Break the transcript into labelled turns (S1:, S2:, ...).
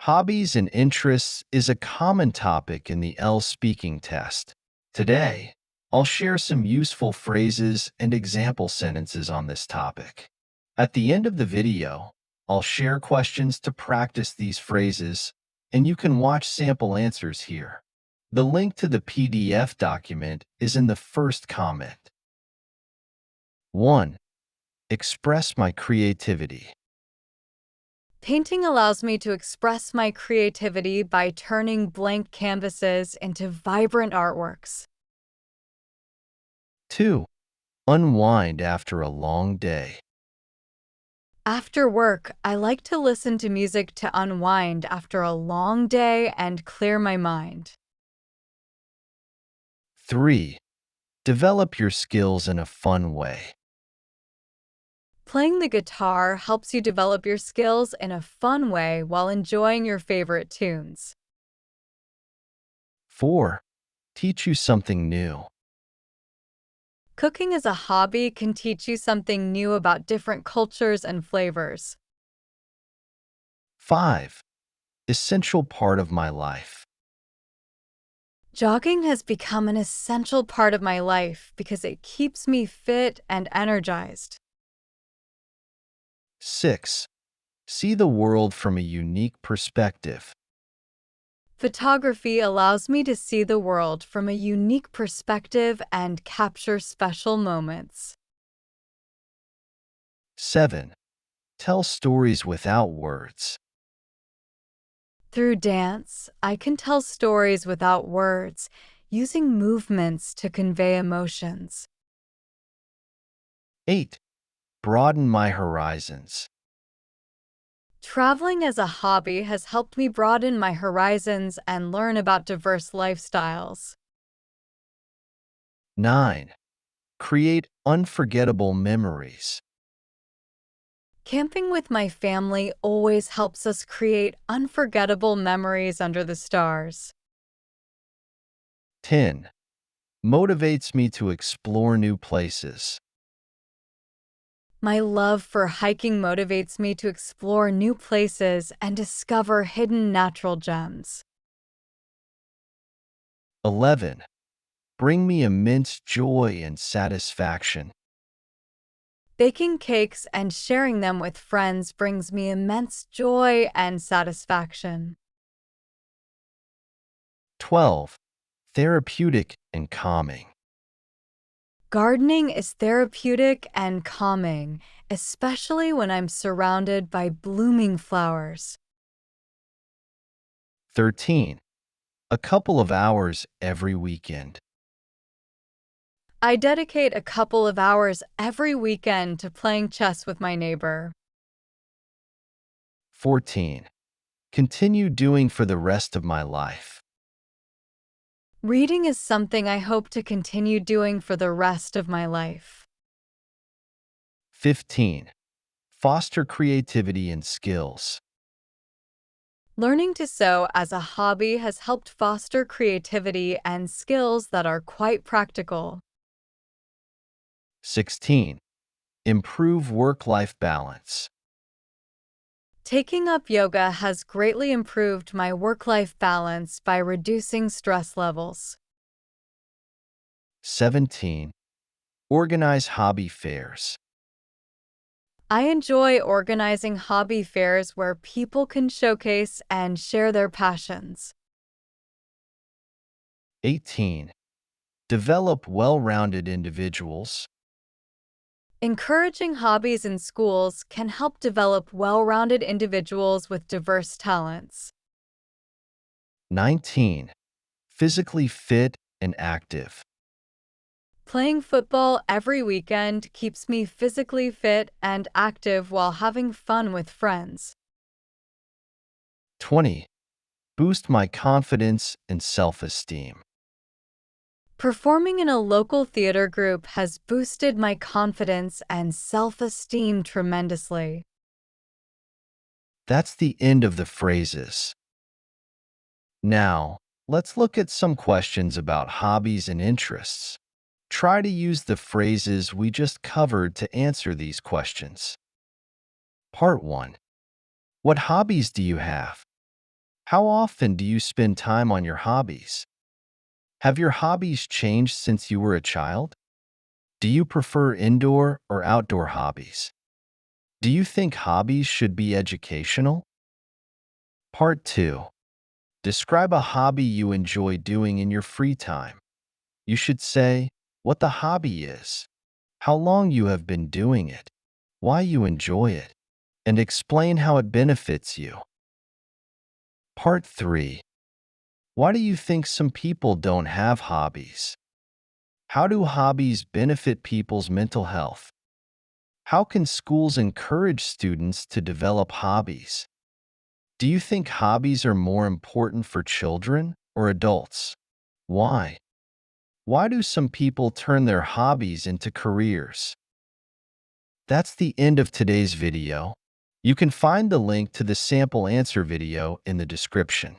S1: Hobbies and interests is a common topic in the IELTS speaking test. Today, I'll share some useful phrases and example sentences on this topic. At the end of the video, I'll share questions to practice these phrases, and you can watch sample answers here. The link to the PDF document is in the first comment. 1. Express my creativity.
S2: Painting allows me to express my creativity by turning blank canvases into vibrant artworks.
S1: 2. Unwind after a long day.
S2: After work, I like to listen to music to unwind after a long day and clear my mind.
S1: 3. Develop your skills in a fun way.
S2: Playing the guitar helps you develop your skills in a fun way while enjoying your favorite tunes.
S1: 4. Teach you something new.
S2: Cooking as a hobby can teach you something new about different cultures and flavors.
S1: 5. Essential part of my life.
S2: Jogging has become an essential part of my life because it keeps me fit and energized.
S1: 6. See the world from a unique perspective.
S2: Photography allows me to see the world from a unique perspective and capture special moments.
S1: 7. Tell stories without words.
S2: Through dance, I can tell stories without words, using movements to convey emotions.
S1: 8. Broaden my horizons.
S2: Traveling as a hobby has helped me broaden my horizons and learn about diverse lifestyles.
S1: 9. Create unforgettable memories.
S2: Camping with my family always helps us create unforgettable memories under the stars.
S1: 10. Motivates me to explore new places.
S2: My love for hiking motivates me to explore new places and discover hidden natural gems.
S1: 11. Bring me immense joy and satisfaction.
S2: Baking cakes and sharing them with friends brings me immense joy and satisfaction.
S1: 12. Therapeutic and calming.
S2: Gardening is therapeutic and calming, especially when I'm surrounded by blooming flowers.
S1: 13. A couple of hours every weekend.
S2: I dedicate a couple of hours every weekend to playing chess with my neighbor.
S1: 14. Continue doing for the rest of my life.
S2: Reading is something I hope to continue doing for the rest of my life.
S1: 15. Foster creativity and skills.
S2: Learning to sew as a hobby has helped foster creativity and skills that are quite practical.
S1: 16. Improve work-life balance.
S2: Taking up yoga has greatly improved my work-life balance by reducing stress levels.
S1: 17. Organize hobby fairs.
S2: I enjoy organizing hobby fairs where people can showcase and share their passions.
S1: 18. Develop well-rounded individuals.
S2: Encouraging hobbies in schools can help develop well-rounded individuals with diverse talents.
S1: 19. Physically fit and active.
S2: Playing football every weekend keeps me physically fit and active while having fun with friends.
S1: 20. Boost my confidence and self-esteem.
S2: Performing in a local theater group has boosted my confidence and self-esteem tremendously.
S1: That's the end of the phrases. Now, let's look at some questions about hobbies and interests. Try to use the phrases we just covered to answer these questions. Part 1. What hobbies do you have? How often do you spend time on your hobbies? Have your hobbies changed since you were a child? Do you prefer indoor or outdoor hobbies? Do you think hobbies should be educational? Part 2. Describe a hobby you enjoy doing in your free time. You should say what the hobby is, how long you have been doing it, why you enjoy it, and explain how it benefits you. Part 3. Why do you think some people don't have hobbies? How do hobbies benefit people's mental health? How can schools encourage students to develop hobbies? Do you think hobbies are more important for children or adults? Why? Why do some people turn their hobbies into careers? That's the end of today's video. You can find the link to the sample answer video in the description.